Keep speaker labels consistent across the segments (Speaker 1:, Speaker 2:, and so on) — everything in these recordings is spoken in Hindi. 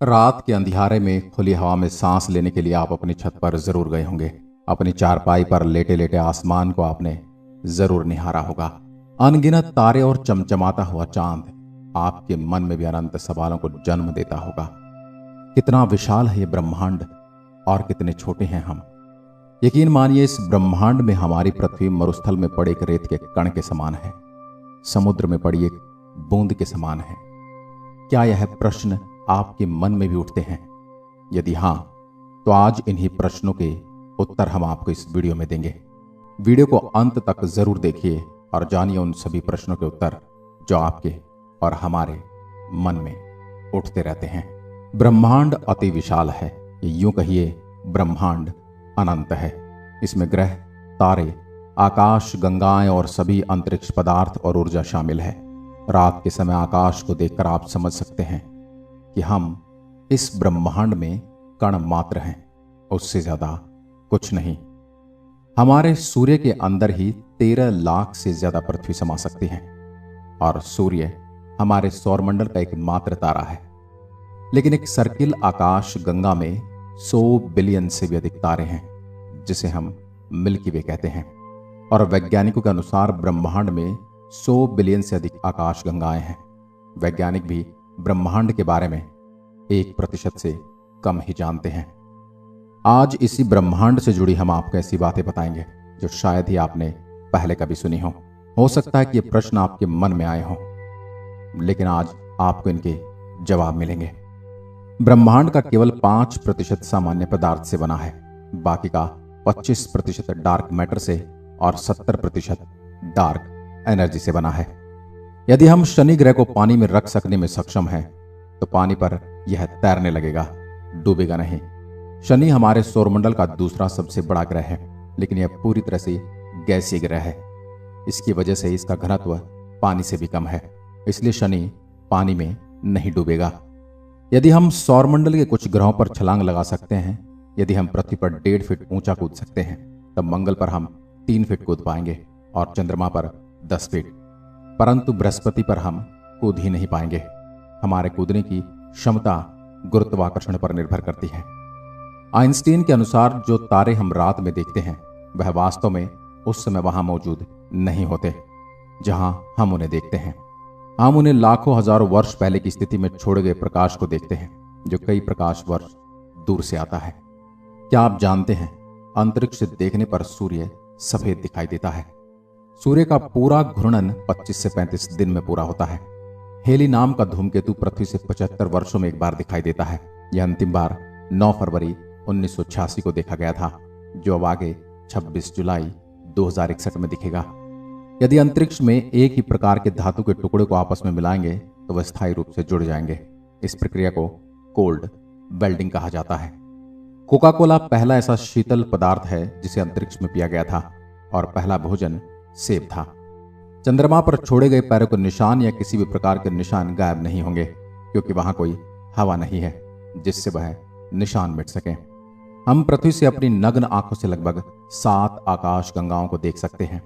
Speaker 1: रात के अंधियारे में खुली हवा में सांस लेने के लिए आप अपनी छत पर जरूर गए होंगे। अपनी चारपाई पर लेटे लेटे आसमान को आपने जरूर निहारा होगा। अनगिनत तारे और चमचमाता हुआ चांद आपके मन में भी अनंत सवालों को जन्म देता होगा। कितना विशाल है ये ब्रह्मांड और कितने छोटे हैं हम। यकीन मानिए, इस ब्रह्मांड में हमारी पृथ्वी मरुस्थल में पड़े एक रेत के कण के समान है, समुद्र में पड़ी एक बूंद के समान है। क्या यह प्रश्न आपके मन में भी उठते हैं? यदि हां, तो आज इन्हीं प्रश्नों के उत्तर हम आपको इस वीडियो में देंगे। वीडियो को अंत तक जरूर देखिए और जानिए उन सभी प्रश्नों के उत्तर जो आपके और हमारे मन में उठते रहते हैं। ब्रह्मांड अति विशाल है, यूं कहिए ब्रह्मांड अनंत है। इसमें ग्रह, तारे, आकाश गंगाएं और सभी अंतरिक्ष पदार्थ और ऊर्जा शामिल है। रात के समय आकाश को देखकर आप समझ सकते हैं कि हम इस ब्रह्मांड में कण मात्र हैं, उससे ज्यादा कुछ नहीं। हमारे सूर्य के अंदर ही 13 लाख से ज्यादा पृथ्वी समा सकती है और सूर्य हमारे सौरमंडल का एक मात्र तारा है। लेकिन एक सर्किल आकाश गंगा में 100 बिलियन से भी अधिक तारे हैं, जिसे हम मिल्की वे कहते हैं। और वैज्ञानिकों के अनुसार ब्रह्मांड में 100 बिलियन से अधिक आकाश गंगाएं हैं। वैज्ञानिक भी ब्रह्मांड के बारे में 1% से कम ही जानते हैं। आज इसी ब्रह्मांड से जुड़ी हम आपको ऐसी बातें बताएंगे जो शायद ही आपने पहले कभी सुनी हो सकता है कि ये प्रश्न आपके मन में आए हों, लेकिन आज आपको इनके जवाब मिलेंगे। ब्रह्मांड का केवल 5% सामान्य पदार्थ से बना है, बाकी का 25% डार्क मैटर से और 70% डार्क एनर्जी से बना है। यदि हम शनि ग्रह को पानी में रख सकने में सक्षम हैं, तो पानी पर यह तैरने लगेगा, डूबेगा नहीं। शनि हमारे सौरमंडल का दूसरा सबसे बड़ा ग्रह है, लेकिन यह पूरी तरह से गैसीय ग्रह है। इसकी वजह से इसका घनत्व पानी से भी कम है, इसलिए शनि पानी में नहीं डूबेगा। यदि हम सौरमंडल के कुछ ग्रहों पर छलांग लगा सकते हैं, यदि हम पृथ्वी पर 1.5 फीट ऊंचा कूद सकते हैं, तब मंगल पर हम 3 फीट कूद पाएंगे और चंद्रमा पर 10 फीट। परंतु बृहस्पति पर हम कूद ही नहीं पाएंगे। हमारे कूदने की क्षमता गुरुत्वाकर्षण पर निर्भर करती है। आइंस्टीन के अनुसार जो तारे हम रात में देखते हैं, वह वास्तव में उस समय वहां मौजूद नहीं होते जहां हम उन्हें देखते हैं। हम उन्हें लाखों हजारों वर्ष पहले की स्थिति में छोड़े गए प्रकाश को देखते हैं, जो कई प्रकाश वर्ष दूर से आता है। क्या आप जानते हैं, अंतरिक्ष से देखने पर सूर्य सफेद दिखाई देता है। सूर्य का पूरा घूर्णन 25 से 35 दिन में पूरा होता है। हेली नाम का धूमकेतु पृथ्वी से 75 वर्षों में एक बार दिखाई देता है। यह अंतिम बार 9 फरवरी 1986 को देखा गया था, जो अब आगे 26 जुलाई 2061 में दिखेगा। यदि अंतरिक्ष में एक ही प्रकार के धातु के टुकड़े को आपस में मिलाएंगे, तो वह स्थायी रूप से जुड़ जाएंगे। इस प्रक्रिया को कोल्ड वेल्डिंग कहा जाता है। कोका कोला पहला ऐसा शीतल पदार्थ है जिसे अंतरिक्ष में पिया गया था, और पहला भोजन सेब था। चंद्रमा पर छोड़े गए पैरों के निशान या किसी भी प्रकार के निशान गायब नहीं होंगे, क्योंकि वहां कोई हवा नहीं है जिससे वह निशान मिट सके। हम पृथ्वी से अपनी नग्न आंखों से लगभग 7 आकाश गंगाओं को देख सकते हैं।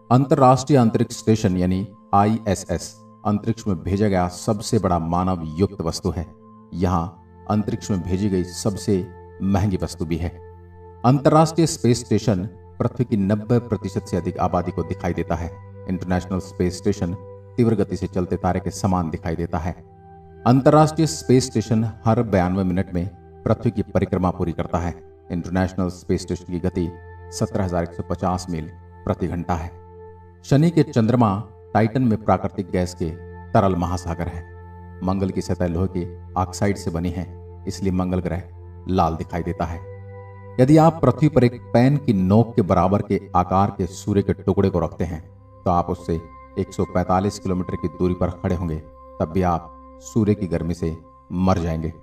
Speaker 1: अंतरराष्ट्रीय अंतरिक्ष स्टेशन यानी ISS अंतरिक्ष में भेजा गया सबसे बड़ा मानव युक्त वस्तु है। यहां अंतरिक्ष में भेजी गई सबसे महंगी वस्तु भी है। अंतरराष्ट्रीय स्पेस स्टेशन पृथ्वी की 90% से अधिक आबादी को दिखाई देता है। इंटरनेशनल स्पेस स्टेशन तीव्र गति से चलते तारे के समान दिखाई देता है। अंतरराष्ट्रीय स्पेस स्टेशन हर 92 मिनट में पृथ्वी की परिक्रमा पूरी करता है। इंटरनेशनल स्पेस स्टेशन की गति 17,150 मील प्रति घंटा है। शनि के चंद्रमा टाइटन में प्राकृतिक गैस के तरल महासागर है। मंगल की सतह लोहे की ऑक्साइड से बनी है, इसलिए मंगल ग्रह लाल दिखाई देता है। यदि आप पृथ्वी पर एक पेन की नोक के बराबर के आकार के सूर्य के टुकड़े को रखते हैं, तो आप उससे 145 किलोमीटर की दूरी पर खड़े होंगे, तब भी आप सूर्य की गर्मी से मर जाएंगे।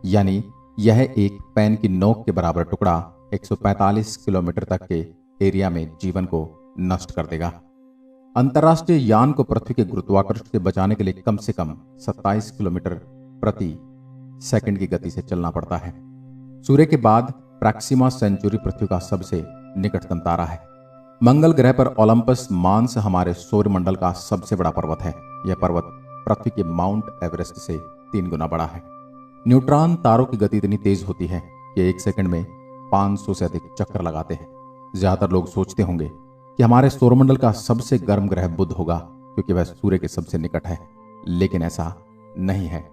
Speaker 1: यानी यह एक पेन की नोक के बराबर टुकड़ा 145 किलोमीटर तक के एरिया में जीवन को नष्ट कर देगा। अंतरराष्ट्रीय यान को पृथ्वी के गुरुत्वाकर्षण से बचाने के लिए कम से कम 27 किलोमीटर प्रति सेकंड की गति से चलना पड़ता है। सूर्य के बाद प्रैक्सिमा सेंचुरी पृथ्वी का सबसे निकटतम तारा है। मंगल ग्रह पर ओलंपस मांस हमारे सौरमंडल का सबसे बड़ा पर्वत है। यह पर्वत पृथ्वी के माउंट एवरेस्ट से 3 गुना बड़ा है। न्यूट्रॉन तारों की गति इतनी तेज होती है कि 1 सेकंड में 500 से अधिक चक्कर लगाते हैं। ज्यादातर लोग सोचते होंगे कि हमारे सौरमंडल का सबसे गर्म ग्रह बुध होगा क्योंकि वह सूर्य के सबसे निकट है, लेकिन ऐसा नहीं है।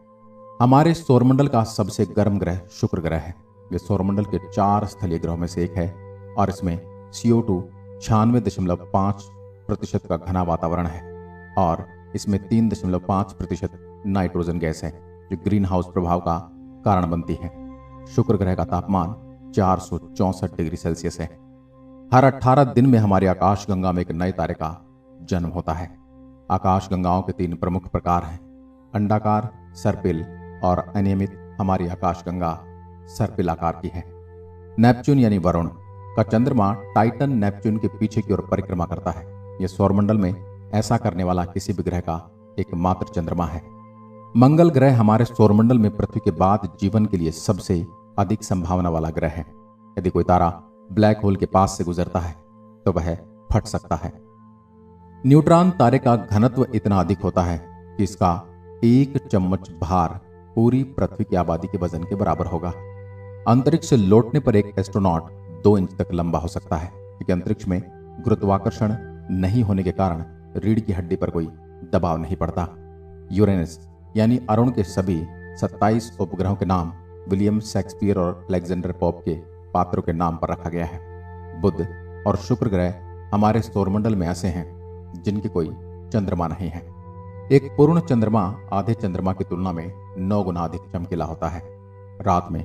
Speaker 1: हमारे सौरमंडल का सबसे गर्म ग्रह शुक्र ग्रह है। यह सौरमंडल के 4 स्थलीय ग्रहों में से एक है और इसमें CO2 96.5% का घना वातावरण है और इसमें 3.5% नाइट्रोजन गैस है जो ग्रीन हाउस प्रभाव का कारण बनती है। शुक्र ग्रह का तापमान 464 डिग्री सेल्सियस है। हर 18 दिन में हमारी आकाशगंगा में एक नए तारे का जन्म होता है। आकाशगंगाओं के 3 प्रमुख प्रकार हैं, अंडाकार, सर्पिल और अनियमित। हमारी आकाशगंगा सर्पिल आकार की है। नेपच्यून यानी वरुण का चंद्रमा टाइटन नेपच्यून के पीछे की ओर परिक्रमा करता है। यह सौरमंडल में ऐसा करने वाला किसी भी ग्रह का एकमात्र चंद्रमा है। मंगल ग्रह हमारे सौरमंडल में पृथ्वी के बाद जीवन के लिए सबसे अधिक संभावना वाला ग्रह है। यदि कोई तारा ब्लैक होल के पास से गुजरता है तो वह फट सकता है। न्यूट्रॉन तारे का घनत्व इतना अधिक होता है कि इसका 1 चम्मच भार पूरी पृथ्वी की आबादी के वजन के बराबर होगा। अंतरिक्ष से लौटने पर एक एस्ट्रोनॉट 2 इंच तक लंबा हो सकता है क्योंकि अंतरिक्ष में गुरुत्वाकर्षण नहीं होने के कारण रीढ़ की हड्डी पर कोई दबाव नहीं पड़ता। यूरेनस यानी अरुण के सभी 27 उपग्रहों के नाम विलियम शेक्सपियर और अलेक्जेंडर पोप के पात्रों के नाम पर रखा गया है। बुध और शुक्र ग्रह हमारे सौरमंडल में ऐसे हैं जिनके कोई चंद्रमा नहीं है। एक पूर्ण चंद्रमा आधे चंद्रमा की तुलना में 9 गुना अधिक चमकीला होता है। रात में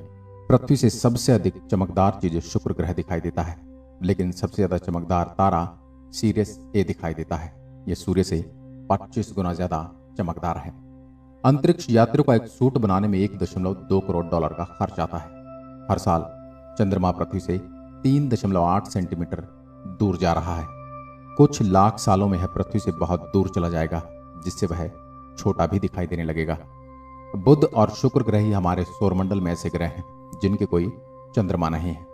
Speaker 1: पृथ्वी से सबसे अधिक चमकदार चीज शुक्र ग्रह दिखाई देता है, लेकिन सबसे ज्यादा चमकदार तारा सीरियस ए दिखाई देता है। यह सूर्य से 25 गुना ज्यादा चमकदार है। अंतरिक्ष यात्रियों का एक सूट बनाने में $1.2 करोड़ का खर्च आता है। हर साल चंद्रमा पृथ्वी से 3.8 सेंटीमीटर दूर जा रहा है। कुछ लाख सालों में यह पृथ्वी से बहुत दूर चला जाएगा, जिससे वह छोटा भी दिखाई देने लगेगा। बुध और शुक्र ग्रह ही हमारे सौरमंडल में ऐसे ग्रह हैं जिनके कोई चंद्रमा नहीं है।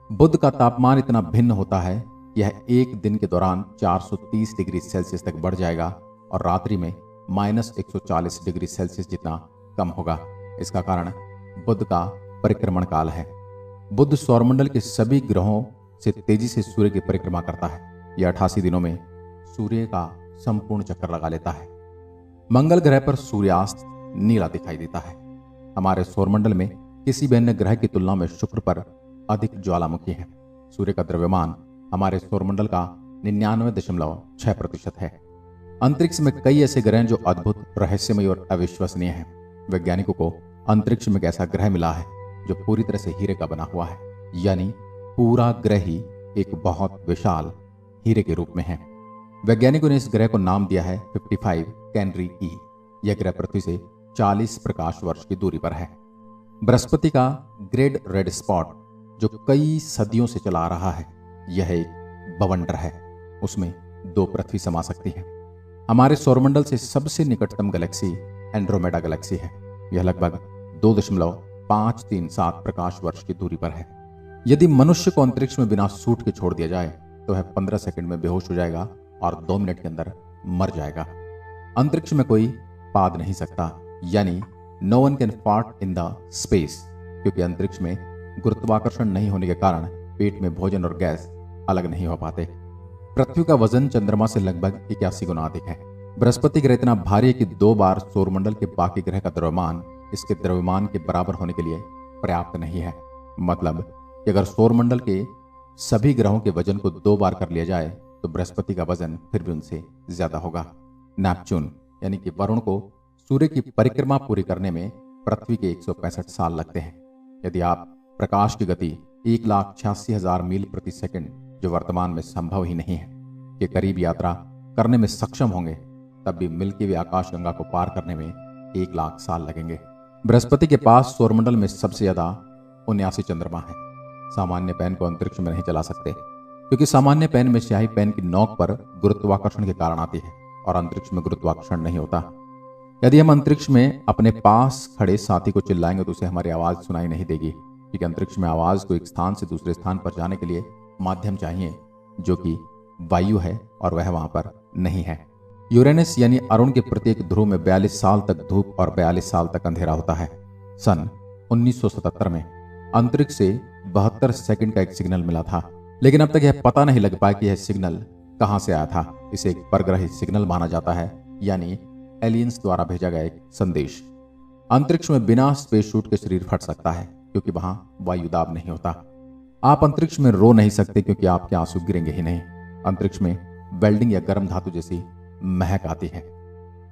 Speaker 1: बुध का तापमान इतना भिन्न होता है कि यह एक दिन के दौरान 430 डिग्री सेल्सियस तक बढ़ जाएगा और रात्रि में -140 डिग्री सेल्सियस जितना कम होगा। इसका कारण बुध का परिक्रमण काल है। बुध सौरमंडल के सभी ग्रहों से तेजी से सूर्य की परिक्रमा करता है। यह 88 दिनों में सूर्य का संपूर्ण चक्कर लगा लेता है। मंगल ग्रह पर सूर्यास्त नीला दिखाई देता है। हमारे सौरमंडल में किसी भी अन्य ग्रह की तुलना में शुक्र पर अधिक ज्वालामुखी है। सूर्य का द्रव्यमान हमारे सौरमंडल का 99.6% है। अंतरिक्ष में कई ऐसे ग्रह हैं जो अद्भुत, रहस्यमय और अविश्वसनीय हैं। वैज्ञानिकों को अंतरिक्ष में एक ऐसा ग्रह मिला है जो पूरी तरह से हीरे का बना हुआ है, यानी पूरा ग्रह ही एक बहुत विशाल हीरे के रूप में है। वैज्ञानिकों ने इस ग्रह को नाम दिया है 55 कैनरी ई। यह ग्रह पृथ्वी से 40 प्रकाश वर्ष की दूरी पर है। बृहस्पति का ग्रेट रेड स्पॉट जो कई सदियों से चला आ रहा है, यह एक बवंडर है। उसमें 2 पृथ्वी समा सकती है। हमारे सौरमंडल से सबसे निकटतम गैलेक्सी एंड्रोमेडा गैलेक्सी है। यह लगभग 2.537 प्रकाश वर्ष की दूरी पर है। यदि मनुष्य को अंतरिक्ष में बिना सूट के छोड़ दिया जाए तो वह 15 सेकंड में बेहोश हो जाएगा और 2 मिनट के अंदर मर जाएगा। अंतरिक्ष में कोई पाद नहीं सकता, यानी no one can fart in the space, क्योंकि अंतरिक्ष में गुरुत्वाकर्षण नहीं होने के कारण पेट में भोजन और गैस अलग नहीं हो पाते। पृथ्वी का वजन चंद्रमा से लगभग 81 गुना अधिक है। बृहस्पति ग्रह इतना भारी है कि 2 बार सौरमंडल के बाकी ग्रह का द्रव्यमान इसके द्रव्यमान के बराबर होने के लिए पर्याप्त नहीं है। मतलब कि अगर सौरमंडल के सभी ग्रहों के वजन को 2 बार कर लिया जाए तो बृहस्पति का वजन फिर भी उनसे ज्यादा होगा। नेपच्यून यानी कि वरुण को सूर्य की परिक्रमा पूरी करने में पृथ्वी के 165 साल लगते हैं। यदि आप प्रकाश की गति 1,86,000 मील प्रति सेकंड, जो वर्तमान में संभव ही नहीं है, के करीब यात्रा करने में सक्षम होंगे, तब भी मिल्की वे आकाशगंगा को पार करने में 1 लाख साल लगेंगे। बृहस्पति के पास सौरमंडल में सबसे ज्यादा 79 चंद्रमा है। सामान्य पेन को अंतरिक्ष में नहीं चला सकते, क्योंकि सामान्य पेन में स्याही पेन की नोक पर गुरुत्वाकर्षण के कारण आती है और अंतरिक्ष में गुरुत्वाकर्षण नहीं होता। यदि हम अंतरिक्ष में अपने पास खड़े साथी को चिल्लाएंगे तो उसे हमारी आवाज सुनाई नहीं देगी, क्योंकि अंतरिक्ष में आवाज को एक स्थान से दूसरे स्थान पर जाने के लिए माध्यम चाहिए, जो कि वायु है, और वह वहां पर नहीं है। यूरेनस यानी अरुण के प्रत्येक ध्रुव में 42 साल तक धूप और 42 साल तक अंधेरा होता है। सन 1977 में अंतरिक्ष से 72 सेकंड का एक सिग्नल मिला था, लेकिन अब तक यह पता नहीं लग पाया कि यह सिग्नल कहां से आया था। इसे एक परग्रही सिग्नल माना जाता है, यानी एलियंस द्वारा भेजा गया एक संदेश। अंतरिक्ष में बिना स्पेस सूट के शरीर फट सकता है क्योंकि वहां वायुदाब नहीं होता। आप अंतरिक्ष में रो नहीं सकते क्योंकि आपके आंसू गिरेंगे ही नहीं। अंतरिक्ष में वेल्डिंग या गर्म धातु जैसी महक आती है।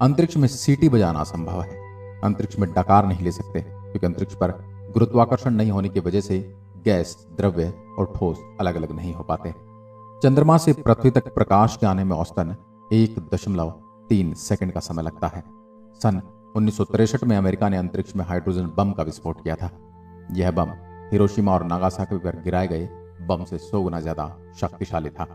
Speaker 1: अंतरिक्ष में सीटी बजाना असंभव है। अंतरिक्ष में डकार नहीं ले सकते क्योंकि अंतरिक्ष पर गुरुत्वाकर्षण नहीं होने की वजह से गैस, द्रव्य और ठोस अलग अलग नहीं हो पाते। चंद्रमा से पृथ्वी तक प्रकाश के आने में औसतन 1.3 सेकंड का समय लगता है। सन 1963 में अमेरिका ने अंतरिक्ष में हाइड्रोजन बम का विस्फोट किया था। यह बम हिरोशिमा और नागासाकी पर गिराए गए बम से 100 गुना ज्यादा शक्तिशाली था।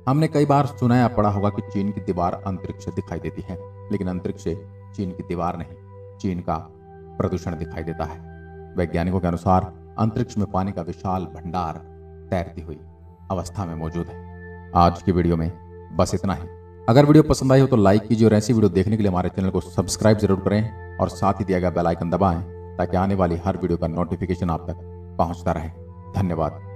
Speaker 1: हमने कई बार सुना या पढ़ा होगा कि चीन की दीवार अंतरिक्ष से दिखाई देती है, लेकिन अंतरिक्ष से चीन की दीवार नहीं, चीन का प्रदूषण दिखाई देता है। वैज्ञानिकों के अनुसार अंतरिक्ष में पानी का विशाल भंडार तैरती हुई अवस्था में मौजूद है। आज की वीडियो में बस इतना ही। अगर वीडियो पसंद आई हो तो लाइक कीजिए और ऐसी वीडियो देखने के लिए हमारे चैनल को सब्सक्राइब जरूर करें और साथ ही दिया गया बेल आइकन दबाएं ताकि आने वाली हर वीडियो का नोटिफिकेशन आप तक पहुंचता रहे। धन्यवाद।